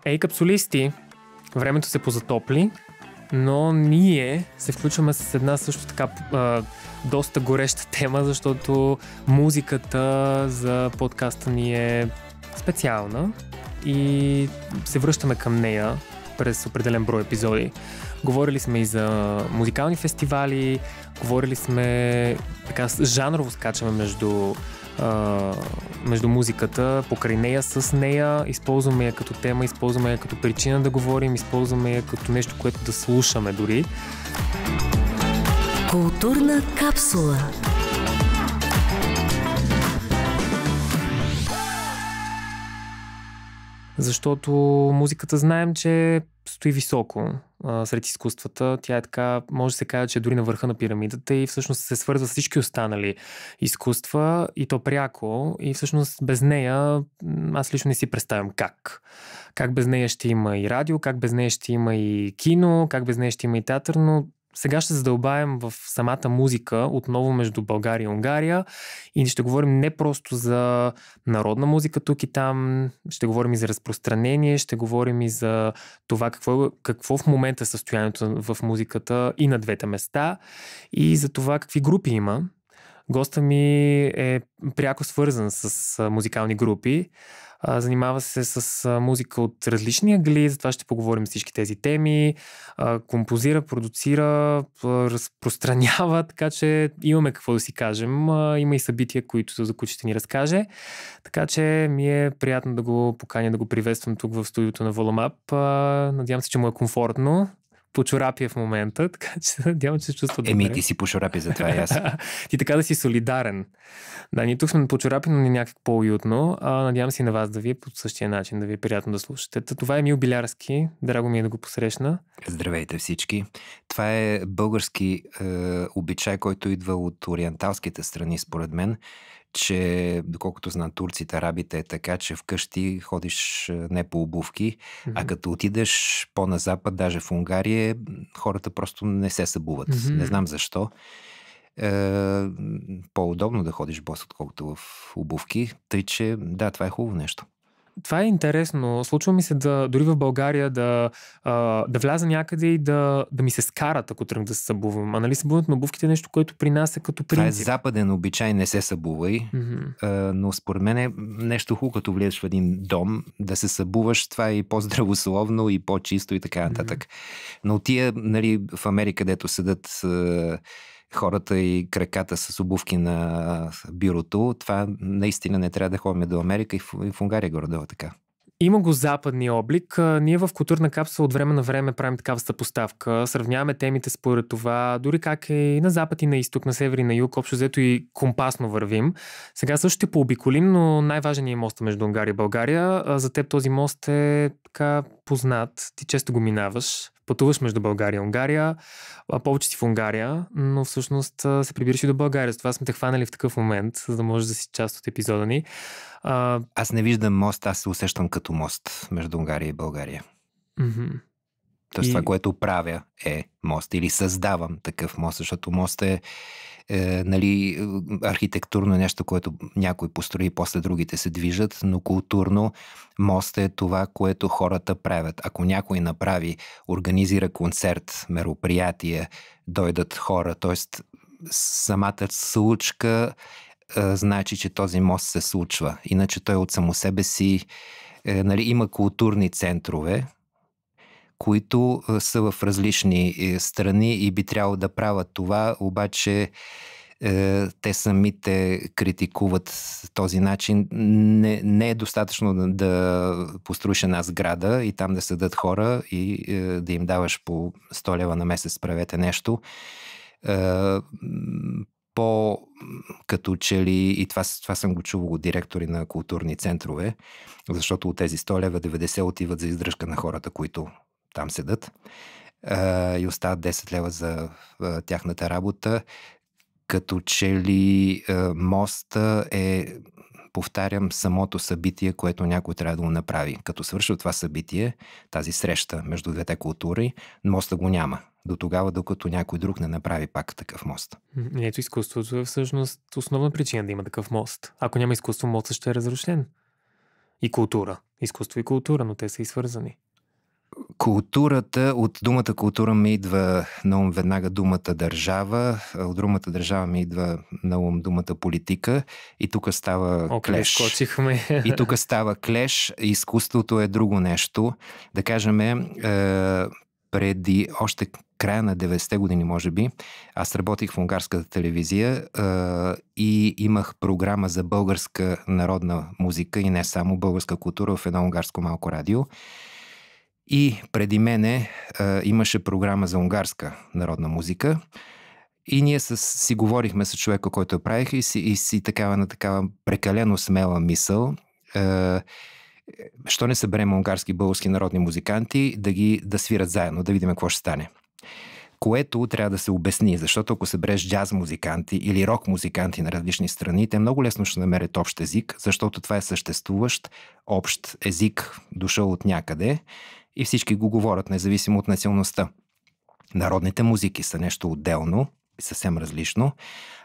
Ей, капсулисти, времето се позатопли, но ние се включваме с една също така доста гореща тема, защото музиката за подкаста ни е специална и се връщаме към нея през определен брой епизоди. Говорили сме и за музикални фестивали, говорили сме, така жанрово скачаме между музиката, покрай нея, с нея, използваме я като тема, използваме я като причина да говорим, използваме я като нещо, което да слушаме дори. Културна капсула. Защото музиката знаем, че стои високо сред изкуствата. Тя е така, може да се каже, че е дори на върха на пирамидата и всъщност се свързва с всички останали изкуства и то пряко. И всъщност без нея аз лично не си представям как. Как без нея ще има и радио, как без нея ще има и кино, как без нея ще има и театър, но сега ще задълбаем в самата музика, отново между България и Унгария, и ще говорим не просто за народна музика тук и там, ще говорим и за разпространение, ще говорим и за това какво в момента е състоянието в музиката и на двете места, и за това какви групи има. Госта ми е пряко свързан с музикални групи. Занимава се с музика от различни ъгли, затова ще поговорим всички тези теми. Композира, продуцира, разпространява, така че имаме какво да си кажем. Има и събития, за които ще ни разкаже. Така че ми е приятно да го поканя, да го приветствам тук в студиото на Волумап. Надявам се, че му е комфортно. По чорапи в момента, така че надявам, че се чувства добре. Ти си по чорапи, затова и аз. Ти така да си солидарен. Да, ние тук сме по чорапи, но не някак по-уютно. Надявам се и на вас да ви е по същия начин, да ви е приятно да слушате. Това е Емил Билярски. Драго ми е да го посрещна. Здравейте всички. Това е български обичай, който идва от ориенталските страни, според мен, че, доколкото знам, турците, арабите е така, че вкъщи ходиш не по обувки, а като отидеш по-на запад, даже в Унгария, хората просто не се събуват. Не знам защо. По-удобно да ходиш бос, отколкото в обувки. Тъй, че да, това е хубаво нещо. Това е интересно. Случва ми се дори в България да вляза някъде и да ми се скарат, ако тръгна да се събувам. А нали събуването на обувките е нещо, което при нас е като принцип. Това е западен обичай, не се събувай, но според мен е нещо хубаво, като влезеш в един дом, да се събуваш, това е и по-здравословно, и по-чисто и така нататък. Но тия, нали, в Америка, където седат хората и краката с обувки на бюрото, това наистина не трябва да ходим до Америка и в Унгария горе-долу така. Има го западния облик. Ние в Културна капсула от време на време правим такава съпоставка, сравняваме темите според това, дори как е и на запад и на изток, на север и на юг, общо взето и компасно вървим. Сега също ще пообиколим, но най-важен е моста между Унгария и България. За теб този мост е така познат, ти често го минаваш. Пътуваш между България и Унгария, повече си в Унгария, но всъщност се прибираш и до България. Затова сме те хванали в такъв момент, за да можеш да си част от епизода ни. Аз не виждам мост, аз се усещам като мост между Унгария и България. Тоест това, което правя е мост или създавам такъв мост, защото мост е нали, архитектурно нещо, което някой построи, после другите се движат, но културно мост е това, което хората правят. Ако някой направи, организира концерт, мероприятие, дойдат хора, т.е. самата случка значи, че този мост се случва. Иначе той от само себе си нали, има културни центрове, които са в различни страни и би трябвало да правят това, обаче те самите критикуват този начин. Не е достатъчно да построиш една сграда и там да седат хора и да им даваш по 100 лева на месец, правете нещо. Като че ли, и това съм го чувал от директори на културни центрове, защото от тези 100 лева 90 отиват за издръжка на хората, които там седат, и остават 10 лева за тяхната работа, като че ли моста е, повтарям, самото събитие, което някой трябва да го направи. Като свършва това събитие, тази среща между двете култури, моста го няма. До тогава, докато някой друг не направи пак такъв мост. Ето, изкуството е всъщност основна причина да има такъв мост. Ако няма изкуство, мостът ще е разрушен. и култура. Изкуство и култура, но те са и свързани. Културата, от думата култура ми идва на ум веднага думата държава, от думата държава ми идва на ум думата политика и тук става клеш. И тук става клеш, изкуството е друго нещо. Да кажем, преди още края на 90-те години, може би, аз работих в унгарската телевизия и имах програма за българска народна музика и не само българска култура в едно унгарско малко радио. И преди мене имаше програма за унгарска народна музика и ние си говорихме с човека, който я правих и си на такава прекалено смела мисъл. Що не съберем унгарски и български народни музиканти да свират заедно, да видим какво ще стане. Което трябва да се обясни, защото ако събереш джаз музиканти или рок музиканти на различни страни, те много лесно ще намерят общ език, защото това е съществуващ общ език, дошъл от някъде и всички го говорят, независимо от националността. Народните музики са нещо отделно, съвсем различно,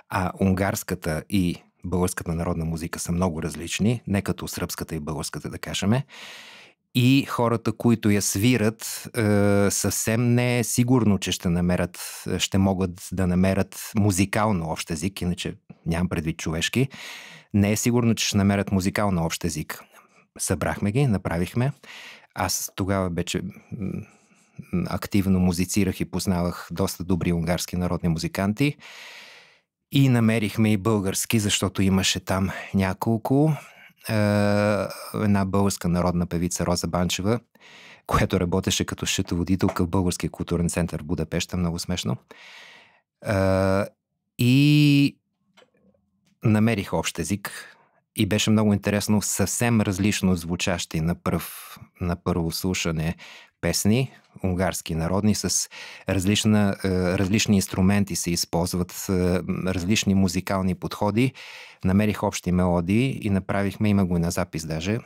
а унгарската и българската народна музика са много различни, не като сръбската и българската, да кажем. И хората, които я свират, съвсем не е сигурно, че ще могат да намерят музикално общ език, иначе нямам предвид човешки. Не е сигурно, че ще намерят музикално общ език. Събрахме ги, направихме. Аз тогава вече активно музицирах и познавах доста добри унгарски народни музиканти. И намерихме и български, защото имаше там няколко. Една българска народна певица Роза Банчева, която работеше като счетоводителка в Българския културен център в Будапеща, много смешно. И намерих общ език и беше много интересно, съвсем различно звучащи на първо слушане песни, унгарски народни, с различни инструменти се използват, различни музикални подходи. Намерих общи мелодии и направихме, има го и на запис даже,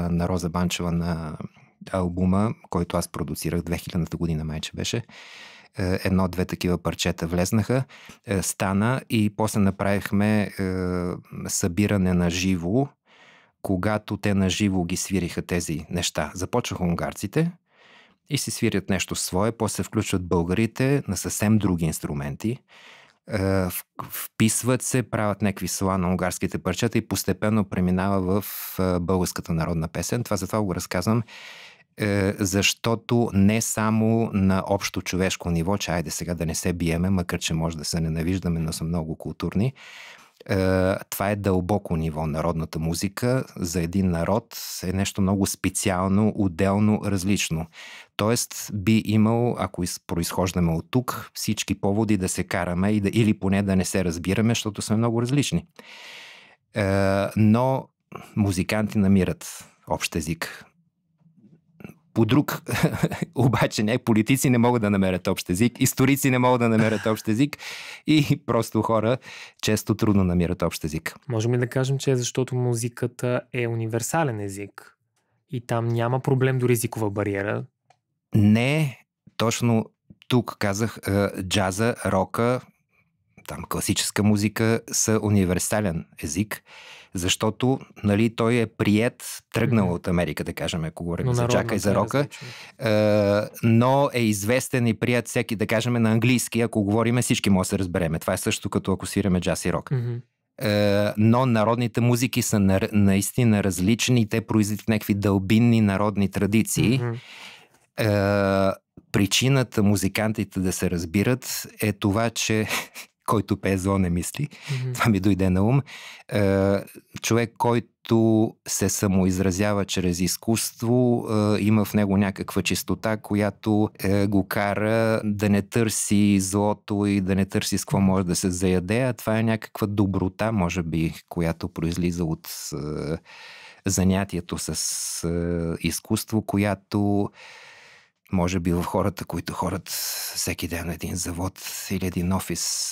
на Роза Банчева на албума, който аз продуцирах 2000-та година, майче беше. Едно-две такива парчета влезнаха, стана и после направихме събиране на живо, когато те на живо ги свириха тези неща. Започваха унгарците и си свирят нещо свое, после включват българите на съвсем други инструменти, вписват се, правят някакви слова на унгарските парчета и постепенно преминава в българската народна песен. Това затова го разказвам, защото не само на общо човешко ниво, че айде сега да не се биеме, макар че може да се ненавиждаме, но са много културни. Това е дълбоко ниво. Народната музика за един народ е нещо много специално, отделно, различно. Тоест би имал, ако произхождаме от тук, всички поводи да се караме или поне да не се разбираме, защото сме много различни. Но музиканти намират общ език. По друг, обаче не, политици не могат да намерят общ език, историци не могат да намерят общ език и просто хора често трудно намират общ език. Можем ли да кажем, че е защото музиката е универсален език и там няма проблем до езикова бариера? Не, точно тук казах, джаза, рока, там класическа музика са универсален език, защото нали, той е приет, тръгнал от Америка, да кажем, ако говорим за джака и за рока, но е известен и прият всеки, да кажем, на английски, ако говорим всички може да се разбереме. Това е също като ако свираме джаз и рок. Но народните музики са наистина различни, те произведат някакви дълбинни народни традиции. Причината музикантите да се разбират е това, че който пее зло не мисли. Това ми дойде на ум. Човек, който се самоизразява чрез изкуство, има в него някаква чистота, която го кара да не търси злото и да не търси с какво може да се заяде, а това е някаква доброта, може би, която произлиза от занятието с изкуство, която може би в хората, които хорат всеки ден на един завод или един офис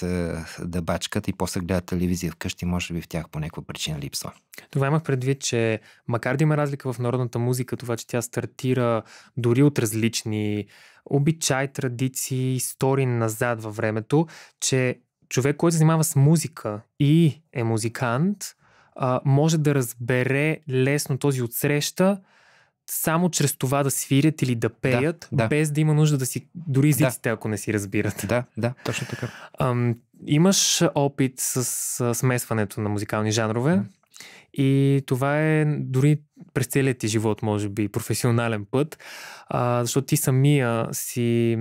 да бачкат и после гледат телевизия вкъщи, може би в тях по някаква причина липсва. Това имах предвид, че макар да има разлика в народната музика, това, че тя стартира дори от различни обичаи, традиции, истории назад във времето, че човек, който се занимава с музика и е музикант, може да разбере лесно този отсреща, само чрез това да свирят или да пеят, без да има нужда да си, дори езиците, ако не си разбират. Да, точно така. Имаш опит с смесването на музикални жанрове и това е дори през целият ти живот, може би, професионален път, защото ти самия си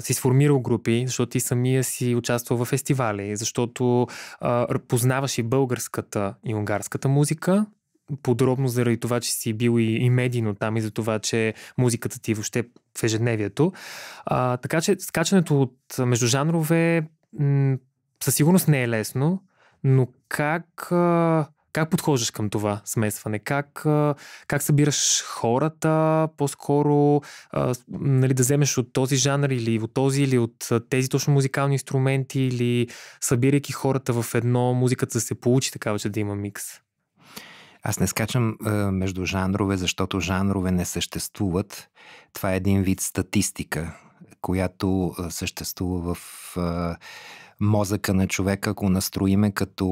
сформирал групи, защото ти самия си участвал в фестивали, защото познаваш и българската и унгарската музика, подробно заради това, че си бил и медийно там и за това, че музиката ти въобще в ежедневието. Така че скачането от междужанрове със сигурност не е лесно, но как подхождаш към това смесване? Как събираш хората, по-скоро нали, да вземеш от този жанр или от този, или от тези точно музикални инструменти, или събирайки хората в едно, музиката да се получи такава, че да има микс? Аз не скачам между жанрове, защото жанрове не съществуват. Това е един вид статистика, която съществува в мозъка на човека, ако настроиме като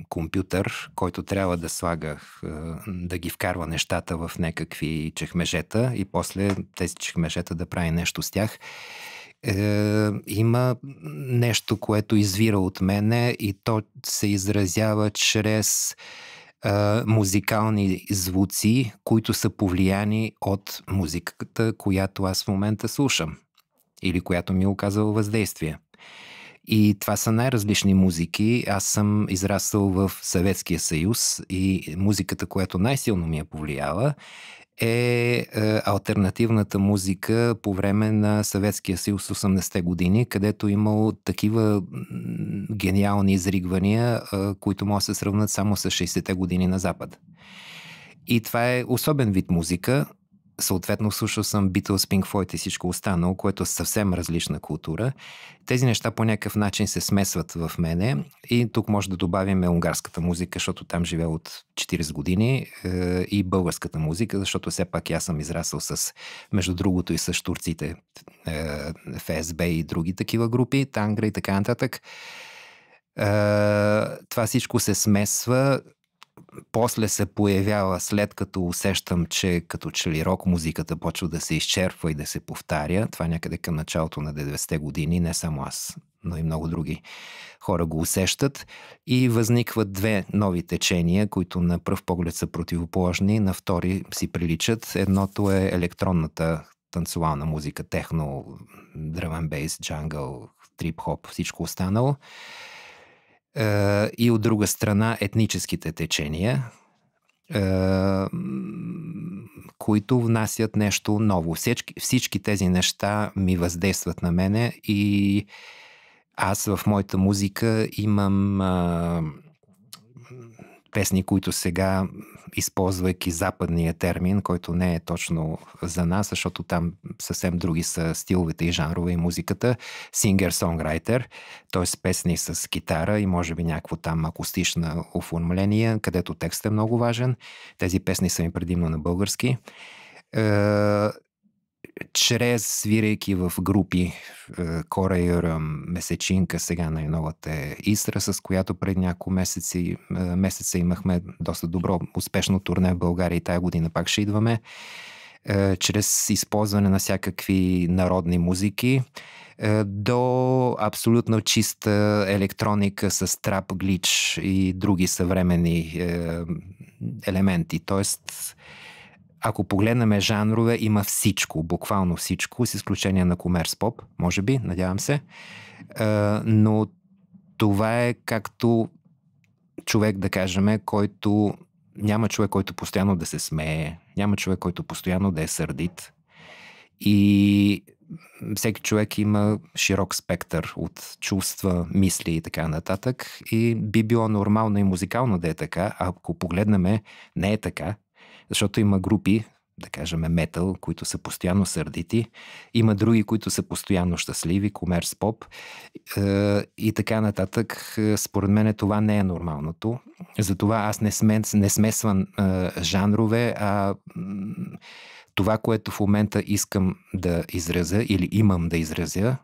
компютър, който трябва да слага, да ги вкарва нещата в някакви чехмежета и после тези чехмежета да прави нещо с тях. Има нещо, което извира от мене и то се изразява чрез музикални звуци, които са повлияни от музиката, която аз в момента слушам или която ми е оказала въздействие. И това са най-различни музики. Аз съм израснал в Съветския съюз и музиката, която най-силно ми е повлияла, е алтернативната музика по време на Съветския съюз 80-те години, където имало такива гениални изригвания, които може да се сравнат само с 60-те години на Запад. И това е особен вид музика. Съответно, слушал съм Beatles, Pink Floyd и всичко останало, което е съвсем различна култура. Тези неща по някакъв начин се смесват в мене и тук може да добавим унгарската музика, защото там живея от 40 години, и българската музика, защото все пак аз съм израсъл между другото и с турците, ФСБ и други такива групи, Тангра и така нататък. Това всичко се смесва. После се появява, след като усещам, че като че ли рок музиката почва да се изчерпва и да се повтаря. Това някъде към началото на 90-те години, не само аз, но и много други хора го усещат. И възникват две нови течения, които на пръв поглед са противоположни, на втори си приличат. Едното е електронната танцуална музика, техно, drum and bass, джангъл, трип-хоп, всичко останало. И от друга страна етническите течения, които внасят нещо ново. Всички тези неща ми въздействат на мене и аз в моята музика имам песни, които сега, използвайки западния термин, който не е точно за нас, защото там съвсем други са стиловете и жанрове и музиката, singer-songwriter, т.е. песни с китара и може би някакво там акустично оформление, където текстът е много важен. Тези песни са ми предимно на български. Чрез свирайки в групи, Кора Юрам, Месечинка, сега най-новата е Истра, с която преди няколко месеца имахме доста добро, успешно турне в България и тая година пак ще идваме. Чрез използване на всякакви народни музики до абсолютно чиста електроника с трап, глич и други съвременни елементи. Тоест, ако погледнем жанрове, има всичко, буквално всичко, с изключение на комерс поп, може би, надявам се. Но това е както човек, да кажем, който няма човек, който постоянно да се смее, няма човек, който постоянно да е сърдит. И всеки човек има широк спектър от чувства, мисли и така нататък. И би било нормално и музикално да е така, а ако погледнем, не е така. Защото има групи, да кажем метал, които са постоянно сърдити, има други, които са постоянно щастливи, комерс поп и така нататък. Според мен това не е нормалното. Затова аз не смесвам жанрове, а това, което в момента искам да изразя или имам да изразя,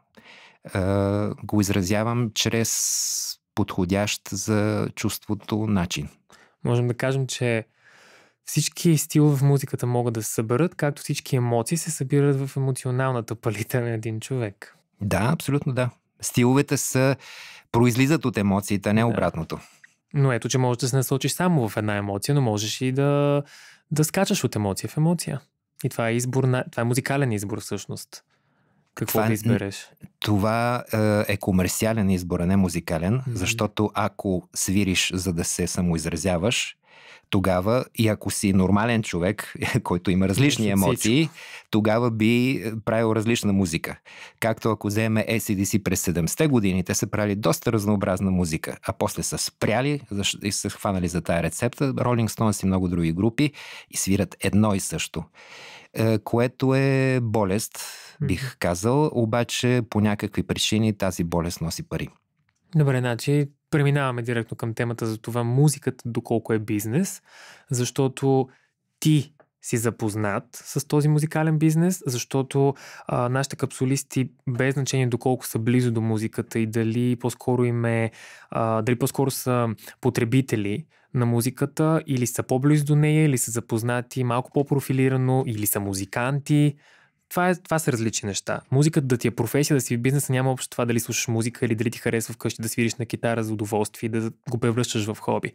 го изразявам чрез подходящ за чувството начин. Можем да кажем, че всички стилове в музиката могат да се съберат, както всички емоции се събират в емоционалната палитра на един човек. Да, абсолютно да. Стиловете произлизат от емоциите, а не обратното. Но ето, че можеш да се насочиш само в една емоция, но можеш и да скачаш от емоция в емоция. И това е това е музикален избор всъщност. Какво да избереш? Това е комерциален избор, а не музикален, защото ако свириш за да се самоизразяваш, тогава и ако си нормален човек, който има различни емоции, тогава би правил различна музика. Както ако вземе AC/DC през 70-те години, те са правили доста разнообразна музика, а после са спряли и са хванали за тая рецепта. Rolling Stones и много други групи и свират едно и също. Което е болест, бих казал, обаче по някакви причини тази болест носи пари. Добре, значи преминаваме директно към темата за това музиката доколко е бизнес, защото ти си запознат с този музикален бизнес, защото нашите капсулисти, без значение доколко са близо до музиката и дали по-скоро са потребители на музиката, или са по-близо до нея, или са запознати малко по-профилирано, или са музиканти. Това са различни неща. Музиката да ти е професия, да си в бизнеса, няма общо това дали слушаш музика или дали ти харесва вкъщи да свириш на китара за удоволствие и да го превръщаш в хоби.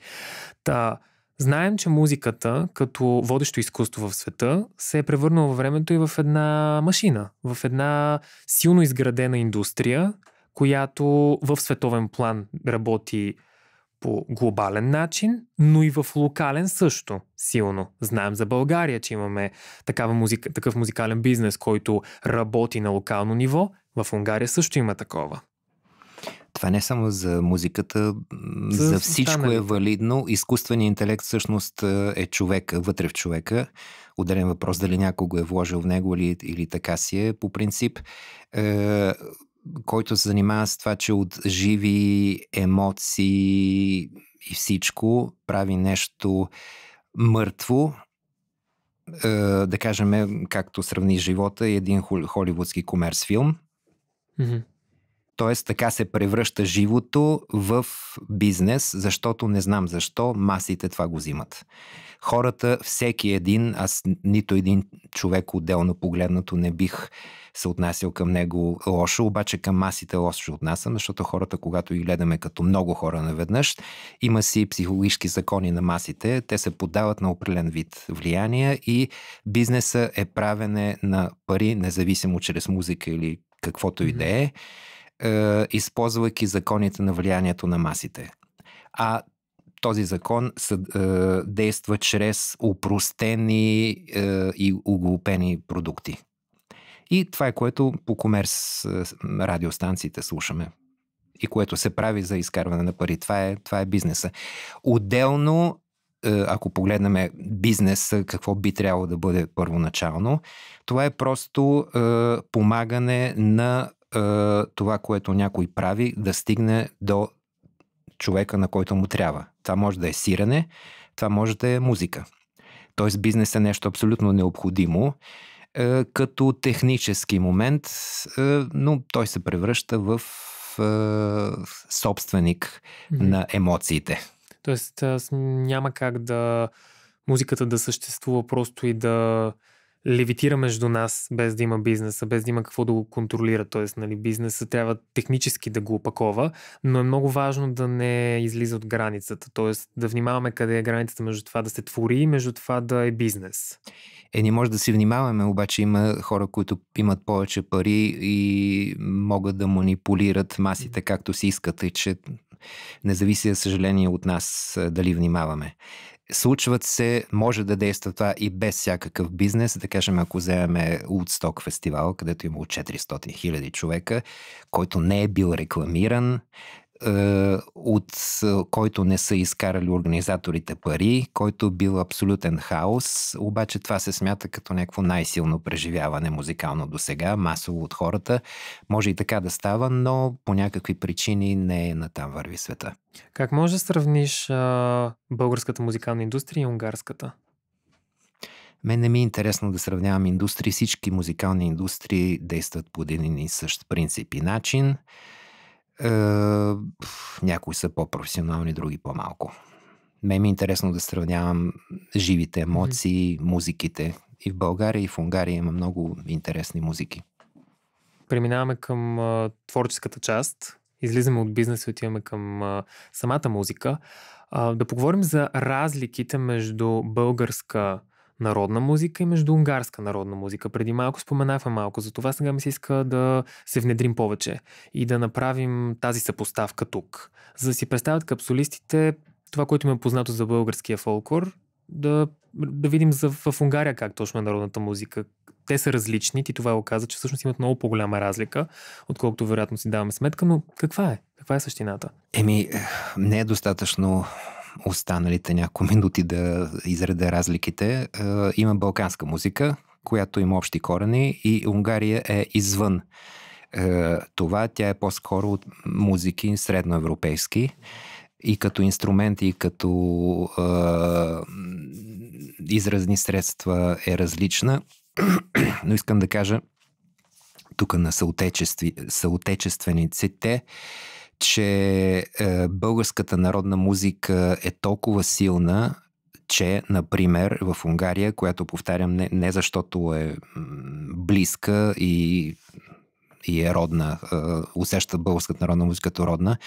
Знаем, че музиката, като водещо изкуство в света, се е превърнала във времето и в една машина, в една силно изградена индустрия, която в световен план работи по глобален начин, но и в локален също силно. Знаем за България, че имаме такъв музикален бизнес, който работи на локално ниво. В Унгария също има такова. Това не само за музиката, за всичко е валидно. Изкуственият интелект всъщност е човека, вътре в човека. Отделен въпрос дали някой го е вложил в него или така си е по принцип. Който се занимава с това, че от живи емоции и всичко прави нещо мъртво. Да кажем, както сравни живота и един холивудски комерс филм. Тоест така се превръща живото в бизнес, защото не знам защо масите това го взимат. Хората, всеки един, аз нито един човек отделно погледнато не бих се отнасял към него лошо, обаче към масите лошо се отнасям, защото хората, когато ги гледаме като много хора наведнъж, има си психологически закони на масите, те се поддават на определен вид влияния и бизнеса е правене на пари, независимо чрез музика или каквото и да е, използвайки законите на влиянието на масите. А този закон действа чрез упростени и оглупени продукти. И това е което по комерс радиостанциите слушаме. И което се прави за изкарване на пари. Това е бизнеса. Отделно, ако погледнем бизнеса, какво би трябвало да бъде първоначално, това е просто помагане на това, което някой прави, да стигне до човека, на който му трябва. Това може да е сирене, това може да е музика. Тоест бизнес е нещо абсолютно необходимо като технически момент, но той се превръща в собственик на емоциите. Тоест няма как музиката да съществува просто и да левитира между нас, без да има бизнеса, без да има какво да го контролира. Тоест, бизнеса трябва технически да го опакова, но е много важно да не излиза от границата. Тоест, да внимаваме къде е границата между това да се твори и между това да е бизнес. Не може да си внимаваме, обаче има хора, които имат повече пари и могат да манипулират масите както си искат, и че не зависи, за съжаление, от нас дали внимаваме. Случват се, може да действа това и без всякакъв бизнес. Да кажем, ако вземем Woodstock фестивал, където има 400 000 човека, който не е бил рекламиран, от който не са изкарали организаторите пари, който бил абсолютен хаос, обаче това се смята като някакво най-силно преживяване музикално до сега, масово от хората. Може и така да става, но по някакви причини не е натам върви света. Как може да сравниш българската музикална индустрия и унгарската? Мен не ми е интересно да сравнявам индустрии. Всички музикални индустрии действат по един и същ принцип и начин. Някои са по-професионални, други по-малко. Мен ми е интересно да сравнявам живите емоции, музиките. И в България, и в Унгария има много интересни музики. Преминаваме към творческата част. Излизаме от бизнес и отиваме към самата музика. Да поговорим за разликите между българска народна музика и между унгарска народна музика. Преди малко споменахме малко за това, сега ми се иска да се внедрим повече и да направим тази съпоставка тук. За да си представят капсулистите това, което ми е познато за българския фолклор, да видим в Унгария как точно е народната музика. Те са различни, ти това го каза, че всъщност имат много по-голяма разлика, отколкото вероятно си даваме сметка, но каква е? Каква е същината? Не е достатъчно останалите няколко минути да изреда разликите. Има балканска музика, която има общи корени и Унгария е извън това. Тя е по-скоро от музики средноевропейски и като инструменти, и като изразни средства е различна. Но искам да кажа тук на съотечествениците, че българската народна музика е толкова силна, че, например, в Унгария, която повтарям не защото е близка и е родна, усеща българската народна музика като родна,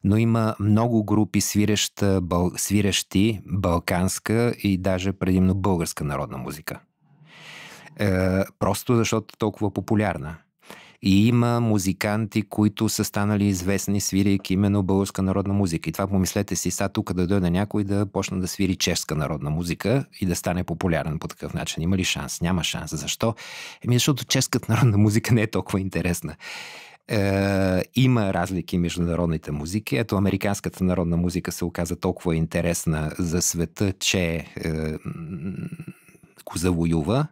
но има много групи свирещи балканска и даже предимно българска народна музика. Просто защото е толкова популярна. И има музиканти, които са станали известни, свирейки именно българска народна музика. И това помислете си, сега тук да дойде някой да почне да свири чешка народна музика и да стане популярен по такъв начин. Има ли шанс? Няма шанс. Защо? Защото чешката народна музика не е толкова интересна. Има разлики между народните музики. Ето, американската народна музика се оказа толкова интересна за света, че го завоюва.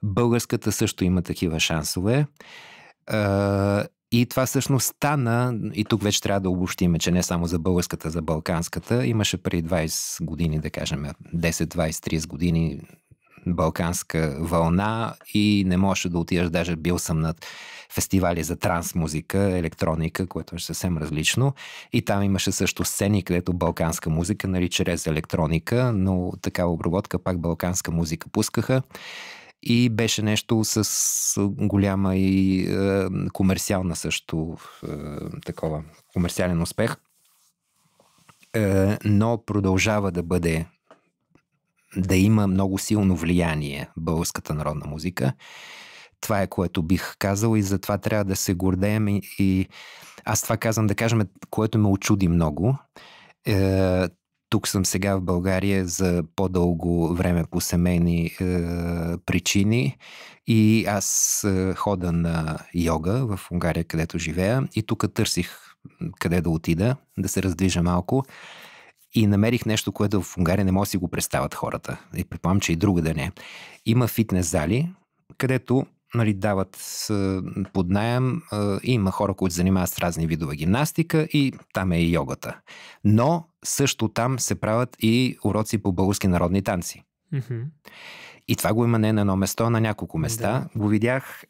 Българската също има такива шансове. И това всъщност стана, и тук вече трябва да обобщиме, че не само за българската, за балканската. Имаше преди 20 години, да кажем 10, 20, 30 години балканска вълна и не можеше да отидеш, даже бил съм на фестивали за транс музика, електроника, което е съвсем различно. И там имаше също сцени, където балканска музика, нали, чрез електроника, но такава обработка пак балканска музика пускаха. И беше нещо с голяма и комерциална също такова комерциален успех. Но продължава да има много силно влияние българската народна музика. Това е, което бих казал и затова трябва да се гордеем и аз това казвам, да кажем, което ме очуди много. Тук съм сега в България за по-дълго време по семейни причини и аз хода на йога в Унгария, където живея, и тук търсих къде да отида, да се раздвижа малко и намерих нещо, което в Унгария не може да си го представят хората. И предполагам, че и друга да не. Има фитнес зали, където, нали, дават под наем, има хора, които занимават с разни видове гимнастика и там е и йогата. Но също там се правят и уроци по български народни танци. Mm-hmm. И това го има не на едно место, а на няколко места. Да. Го видях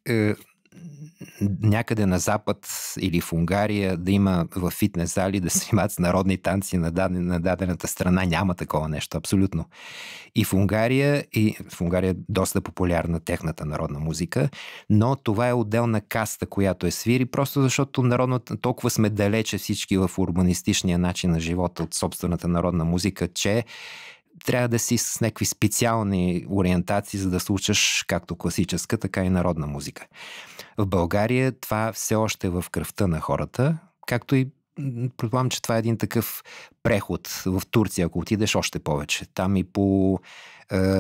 някъде на запад или в Унгария да има в фитнес зали да се занимават с народни танци на дадената страна. Няма такова нещо, абсолютно. И в Унгария е доста популярна техната народна музика, но това е отделна каста, която свири, просто защото народната, толкова сме далече всички в урбанистичния начин на живота от собствената народна музика, че трябва да си с някакви специални ориентации, за да слушаш както класическа, така и народна музика. В България това все още е в кръвта на хората, както и предполагам, че това е един такъв преход в Турция, ако отидеш още повече. Там и по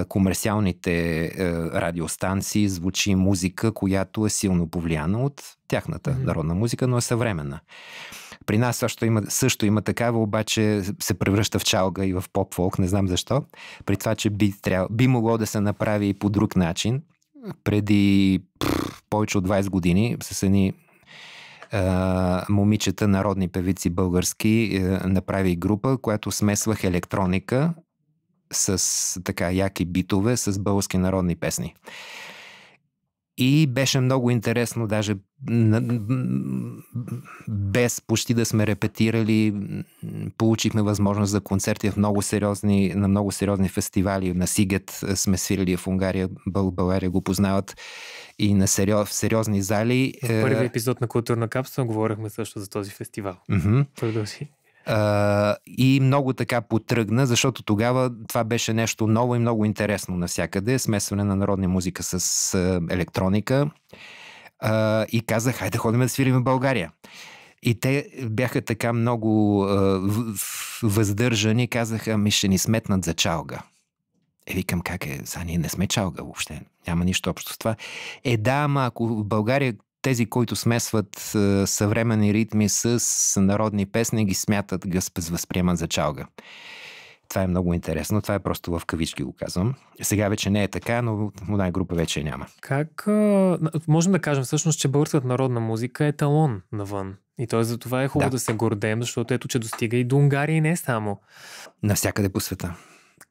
комерциалните радиостанции звучи музика, която е силно повлияна от тяхната народна музика, но е съвременна. При нас също има такава, обаче се превръща в чалга и в поп-фолк, не знам защо. При това, че би могло да се направи и по друг начин. Преди повече от 20 години с едни момичета, народни певици български, направи група, която смесвах електроника с така яки битове с български народни песни. И беше много интересно, даже без почти да сме репетирали, получихме възможност за концерти на много сериозни фестивали. На Сигет сме свирили в Унгария, България го познават, и в сериозни зали. В първият епизод на Културна капсула говорихме също за този фестивал. Продължи. И много така потръгна, защото тогава това беше нещо ново и много интересно навсякъде. Смесване на народна музика с електроника. И казах, хайде ходим да свирим в България. И те бяха така много въздържани, казаха, ми ще ни сметнат за чалга. Викам, как е? Ние не сме чалга въобще. Няма нищо общо с това. Да, ама ако в България тези, които смесват съвременни ритми с народни песни, ги смятат, ги възприемат за чалга. Това е много интересно. Това е просто в кавички го казвам. Сега вече не е така, но в една група вече няма. Как можем да кажем всъщност, че българската народна музика е еталон навън? И т.е. за това е хубаво да се гордеем, защото ето, че достига и до Унгария и не само. Навсякъде по света.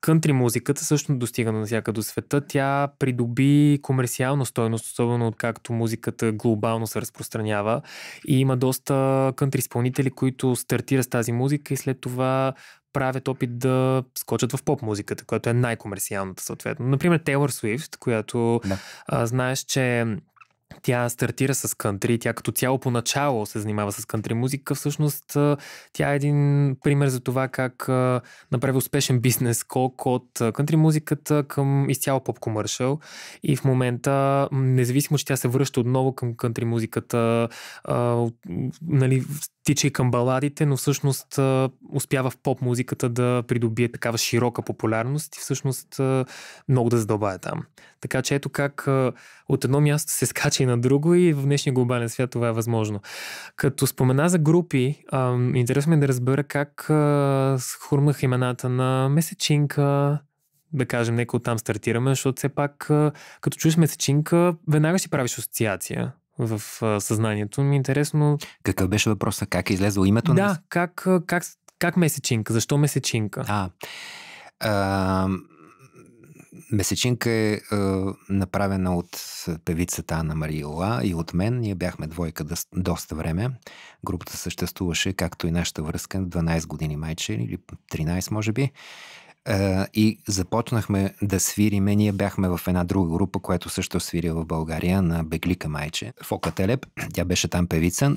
Кънтри музиката също достига навсякъде до света. Тя придоби комерциална стойност, особено откакто музиката глобално се разпространява. И има доста кънтри изпълнители, които стартират с тази музика и след това правят опит да скочат в поп-музиката, която е най-комерциалната съответно. Например, Тейлор Суифт, която знаеш, че тя стартира с кънтри, тя като цяло поначало се занимава с кънтри музика. Всъщност тя е един пример за това как направи успешен бизнес скок от кънтри музиката към изцяло поп-комършъл. И в момента, независимо, че тя се връща отново към кънтри музиката, нали, тича и към баладите, но всъщност успява в поп-музиката да придобие такава широка популярност и всъщност много да задълбае там. Така че ето как от едно място се скача и на друго и в днешния глобален свят това е възможно. Като спомена за групи, интересно ми е да разбера как хрумнах имената на Месечинка, да кажем, нека оттам стартираме, защото все пак като чуеш Месечинка, веднага си правиш асоциация в съзнанието. Ми е интересно. Какъв беше въпросът? Как е излезло името? Да, как Месечинка? Защо Месечинка? Месечинка е направена от певицата Анна Мария Ола и от мен. Ние бяхме двойка доста време. Групата съществуваше, както и нашата връзка, 12 години майче, или 13 може би. И започнахме да свириме. Ние бяхме в една друга група, която също свири в България, на Беглика майче. Фока Телеп. Тя беше там певица.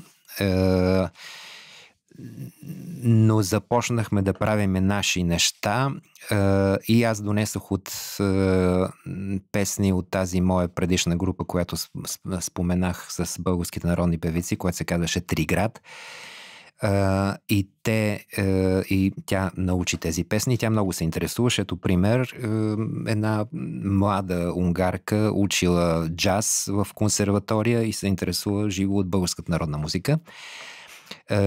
Но започнахме да правим наши неща и аз донесох от песни от тази моя предишна група, която споменах с българските народни певици, която се казваше Триград. И тя научи тези песни. Тя много се интересуваше. Ето пример, една млада унгарка учила джаз в консерватория и се интересува живо от българската народна музика.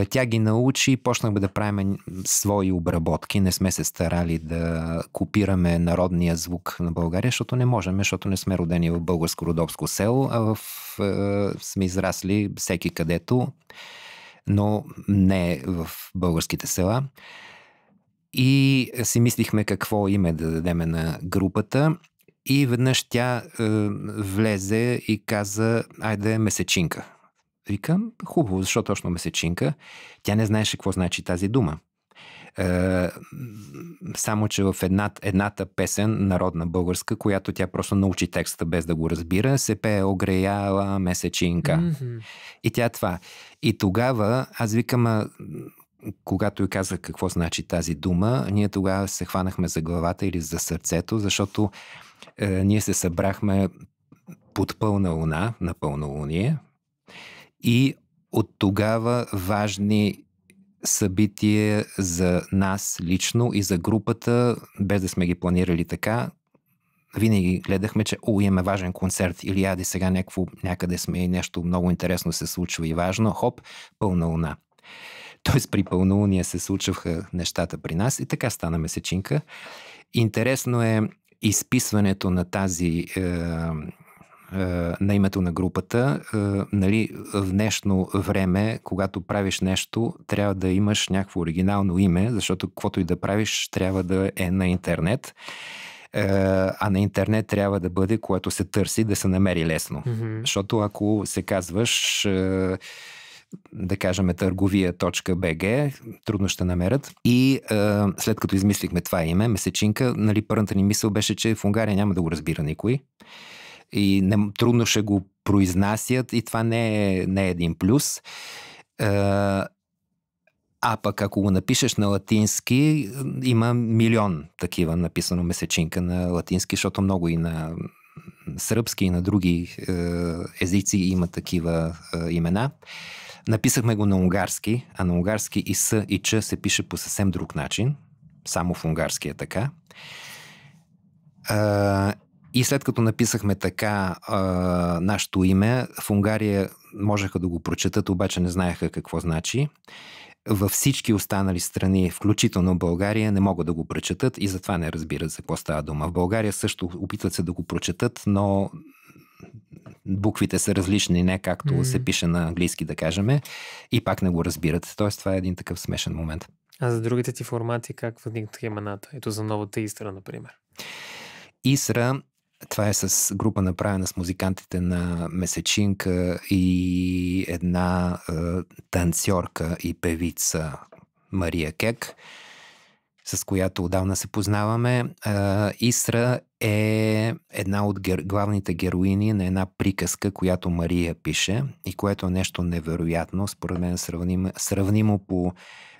Тя ги научи и почнахме да правим свои обработки. Не сме се старали да копираме народния звук на България, защото не можем, защото не сме родени в българско родопско село, а сме израсли всеки където, но не в българските села. И си мислихме какво име да дадем на групата. И веднъж тя влезе и каза, айде Месечинка. Викам, хубаво, защо точно Месечинка? Тя не знаеше какво значи тази дума. Само, че в едната песен, народна българска, която тя просто научи текста без да го разбира, се пее Огреяла Месечинка. Mm-hmm. И тя това. И тогава аз викам, когато й казах какво значи тази дума, ние тогава се хванахме за главата или за сърцето, защото ние се събрахме под пълна луна, на пълнолуние. И от тогава важни събития за нас лично и за групата, без да сме ги планирали така, винаги гледахме, че имаме важен концерт или яде сега някъде сме и нещо много интересно се случва и важно, хоп, пълна луна. Тоест при пълнолуние се случваха нещата при нас и така стана Месечинка. Интересно е изписването на тази на името на групата. Нали, в днешно време, когато правиш нещо, трябва да имаш някакво оригинално име, защото каквото и да правиш, трябва да е на интернет. А на интернет трябва да бъде, което се търси, да се намери лесно. Защото ако се казваш, да кажем, търговия.bg, трудно ще намерят. И след като измислихме това име, Месечинка, нали, първата ни мисъл беше, че в Унгария няма да го разбира никой. И трудно ще го произнасят и това не е един плюс. А пък ако го напишеш на латински, има милион такива написано Месечинка на латински, защото много и на сръбски и на други езици има такива имена. Написахме го на унгарски, а на унгарски и С и Ч се пише по съвсем друг начин. Само в унгарски е така. И след като написахме така нашето име, в Унгария можеха да го прочетат, обаче не знаеха какво значи. Във всички останали страни, включително България, не могат да го прочетат и затова не разбират за какво става дума. В България също опитват се да го прочетат, но буквите са различни, не както се пише на английски, да кажем, и пак не го разбират. Тоест, това е един такъв смешен момент. А за другите ти формати как възникнаха имената? Ето за новата Истра, например. Истра, това е с група направена с музикантите на Месечинка и една танцорка и певица Мария Кек, с която отдавна се познаваме. Истра е една от главните героини на една приказка, която Мария пише и което е нещо невероятно, според мен сравнимо по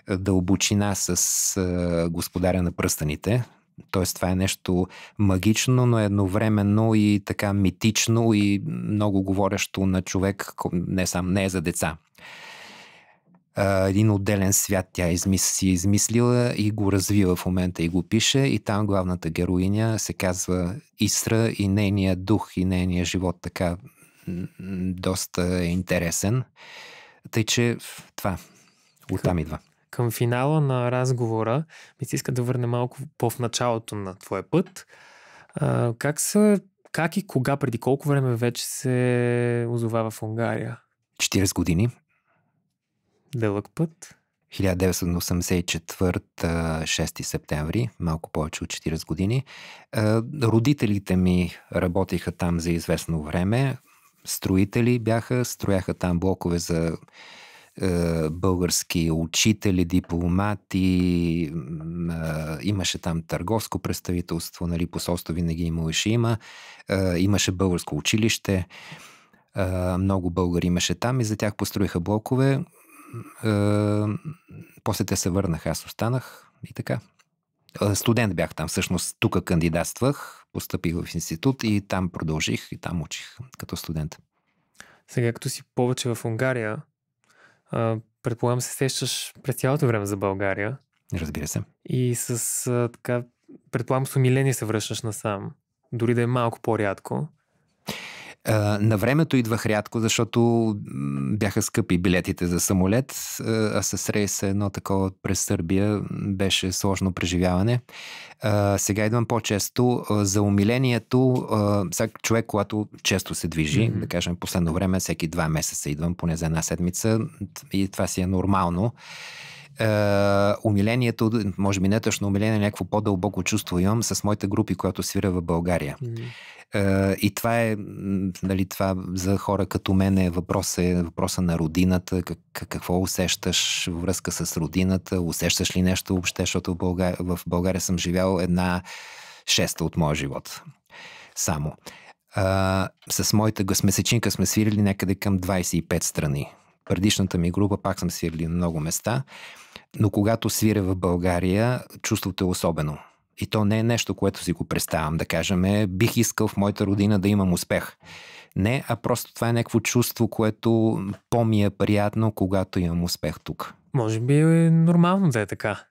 дълбочина с Господаря на пръстените. Тоест това е нещо магично, но едновременно и така митично и много говорещо на човек, не е за деца. Един отделен свят тя си измислила и го развива в момента и го пише, и там главната героиня се казва Истра и нейният дух и нейният живот така доста е интересен. Тъй, че това оттам идва. Към финала на разговора ми се иска да върне малко по-в началото на твоя път. Как и кога, преди колко време вече се озовава в Унгария? 40 години. Дълъг път. 1984, 6 септември, малко повече от 40 години. Родителите ми работиха там за известно време. Строители бяха, строяха там блокове за български учители, дипломати, имаше там търговско представителство, нали, посолство винаги имало и ще има, имаше българско училище, много българи имаше там и за тях построиха блокове. После те се върнаха, аз останах и така. Студент бях там, всъщност тук кандидатствах, постъпих в институт и там продължих и там учих като студент. Сега като си повече в Унгария, предполагам се сещаш през цялото време за България. Разбира се. И с така, предполагам с умиление се връщаш насам, дори да е малко по-рядко. На времето идвах рядко, защото бяха скъпи билетите за самолет, а с рейс едно такова през Сърбия беше сложно преживяване. Сега идвам по-често. За умилението, всяк човек, когато често се движи, да кажем последно време, всеки 2 месеца идвам, поне за една седмица, и това си е нормално. Умилението, може би не точно умиление, някакво по-дълбоко чувство имам с моите групи, които свира в България. И това е, нали, това за хора като мен е въпроса на родината, какво усещаш във връзка с родината, усещаш ли нещо въобще, защото в България съм живял 1/6 от моя живот. Само. С моята Месечинка сме свирили някъде към 25 страни. Предишната ми група пак съм свирили на много места, но когато свиря в България, чувството е особено. И то не е нещо, което си го представям, да кажем, бих искал в моята родина да имам успех. Не, а просто това е някакво чувство, което по-ми е приятно, когато имам успех тук. Може би е нормално да е така.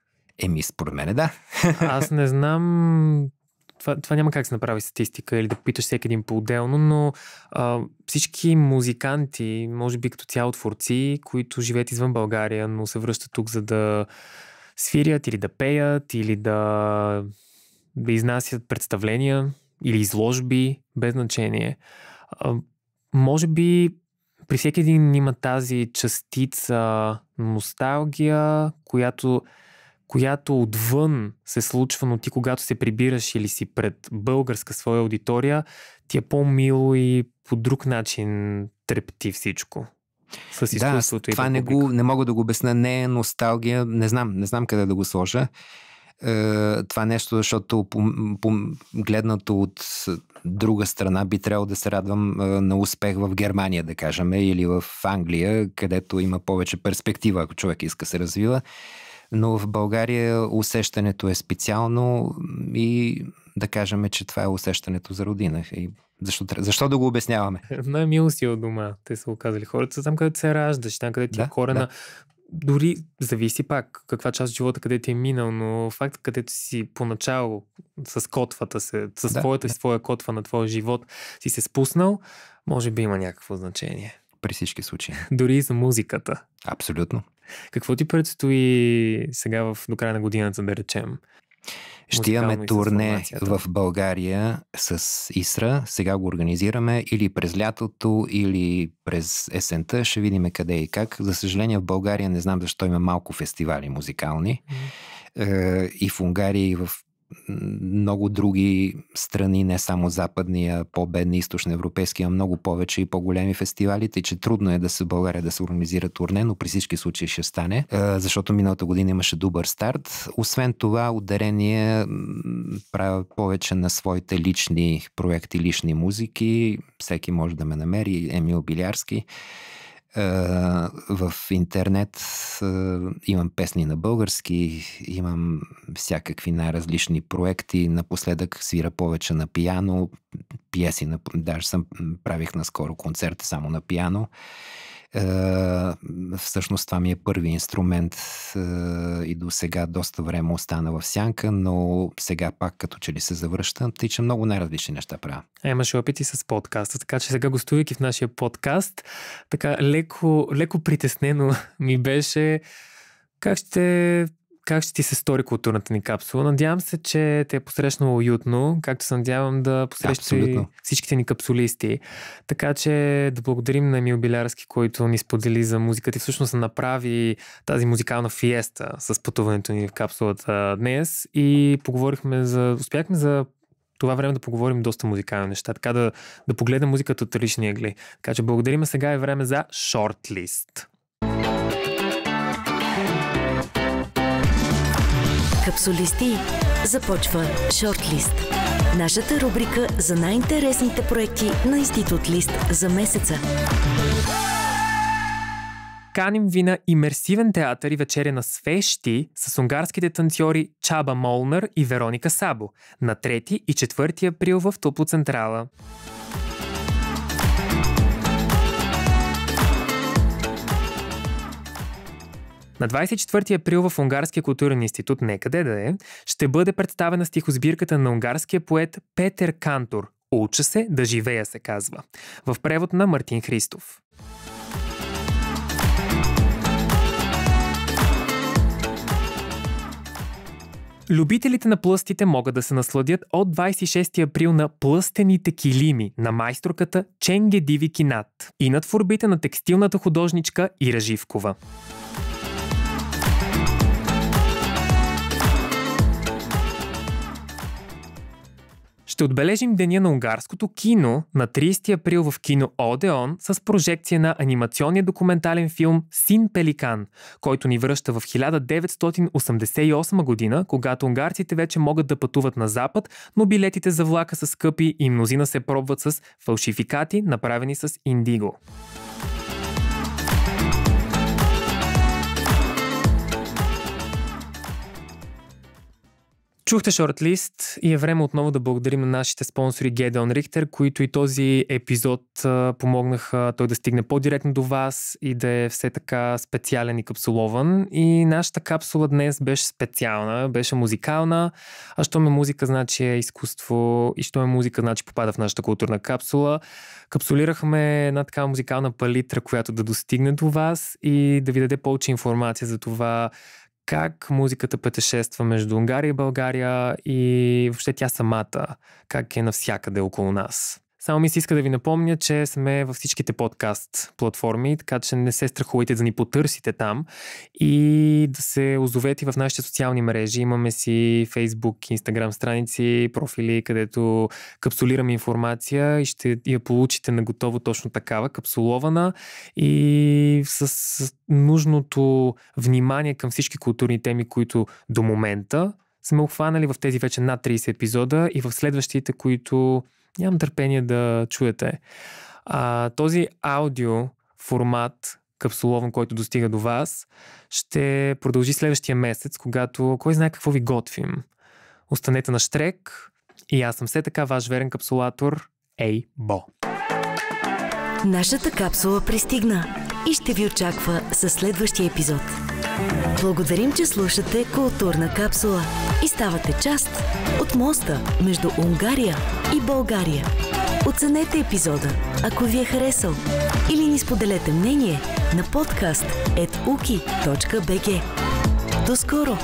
Според мен да. Аз не знам, това няма как се направи статистика или да питаш всеки един по-отделно, но всички музиканти, може би като цяло творци, които живеят извън България, но се връщат тук, за да свирят или да пеят, или да изнасят представления или изложби, без значение. Може би при всеки един има тази частица носталгия, която която отвън се случва, но ти когато се прибираш или си пред българска своя аудитория, ти е по-мило и по друг начин трепти всичко. С изкуството и това не мога да го обясня. Не е носталгия, не знам къде да го сложа. Това нещо, защото гледнато от друга страна би трябвало да се радвам на успех в Германия, да кажем, или в Англия, където има повече перспектива, ако човек иска се развива. Но в България усещането е специално и да кажем, че това е усещането за родина. И защо да го обясняваме? Най-мило си от дома. Те са оказали хората там, където се раждаш, там, където ти е корена. Да. Дори зависи пак каква част от живота, къде ти е минал, но факт, където си поначало с котвата се, с твоята и своя котва на твоя живот си се спуснал, може би има някакво значение. При всички случаи. Дори и за музиката. Абсолютно. Какво ти предстои сега до края на годината, да речем? Ще имаме турне в България с Исра. Сега го организираме или през лятото, или през есента. Ще видим къде и как. За съжаление в България не знам защо има малко фестивали музикални. И в Унгария, и в много други страни, не само западни, а по-бедни, източноевропейски, има много повече и по-големи фестивали, тъй че трудно е да се в България да се организира турне, но при всички случаи ще стане, защото миналата година имаше добър старт. Освен това, ударение правя повече на своите лични проекти, лични музики. Всеки може да ме намери. Емил Билярски. В интернет имам песни на български, имам всякакви най-различни проекти. Напоследък свира повече на пиано, пиеси, даже правих наскоро концерт само на пиано. Всъщност това ми е първи инструмент и до сега доста време остана в сянка, но сега пак като че ли се завръща, тъй че много най-различни неща правя. Имаше опити с подкаста, така че сега гостувайки в нашия подкаст, така леко притеснено ми беше как ще ти се стори културната ни капсула. Надявам се, че те е посрещнало уютно, както се надявам да посреща всичките ни капсулисти. Така че да благодарим на Емил Билярски, който ни сподели за музиката и всъщност направи тази музикална фиеста с пътуването ни в капсулата днес и успяхме за това време да поговорим доста музикални неща, така да погледнем музиката от различни ъгли. Така че благодарим, сега е време за шортлист. Капсулисти, започва Шортлист. Нашата рубрика за най-интересните проекти на Институт Лист за месеца. Каним ви на имерсивен театър и вечеря на свещи с унгарските танцори Чаба Молнар и Вероника Сабо на 3 и 4 април в Топлоцентрала. На 24 април в Унгарския културен институт, некъде да е, ще бъде представена стихосбирката на унгарския поет Петър Кантор. Уча се да живея, се казва. В превод на Мартин Христов. Любителите на плъстите могат да се насладят от 26 април на плъстените килими на майсторката Ченге Диви Кинат и на творбите на текстилната художничка Ира Живкова. Ще отбележим Деня на унгарското кино на 30 април в кино Одеон с прожекция на анимационния документален филм Син Пеликан, който ни връща в 1988 година, когато унгарците вече могат да пътуват на запад, но билетите за влака са скъпи и мнозина се пробват с фалшификати, направени с индиго. Чухте шортлист и е време отново да благодарим на нашите спонсори Gedeon Richter, които и този епизод помогнаха той да стигне по-директно до вас и да е все така специален и капсулован. И нашата капсула днес беше специална, беше музикална, а щом е музика, значи е изкуство и щом е музика, значи попада в нашата културна капсула. Капсулирахме една такава музикална палитра, която да достигне до вас и да ви даде повече информация за това как музиката пътешества между Унгария и България и въобще тя самата, как е навсякъде около нас. Само ми се иска да ви напомня, че сме във всичките подкаст платформи, така че не се страхувайте да ни потърсите там и да се озовете в нашите социални мрежи. Имаме си Facebook, Instagram страници, профили, където капсулираме информация и ще я получите на готово точно такава, капсулована и с нужното внимание към всички културни теми, които до момента сме обхванали в тези вече над 30 епизода и в следващите, които нямам търпение да чуете. Този аудио формат, капсулован, който достига до вас, ще продължи следващия месец, когато кой знае какво ви готвим. Останете на щрек и аз съм все така ваш верен капсулатор Бо. Нашата капсула пристигна и ще ви очаква със следващия епизод. Благодарим, че слушате Културна капсула и ставате част от моста между Унгария и България. Оценете епизода, ако ви е харесал, или ни споделете мнение на podcast@uki.bg. До скоро!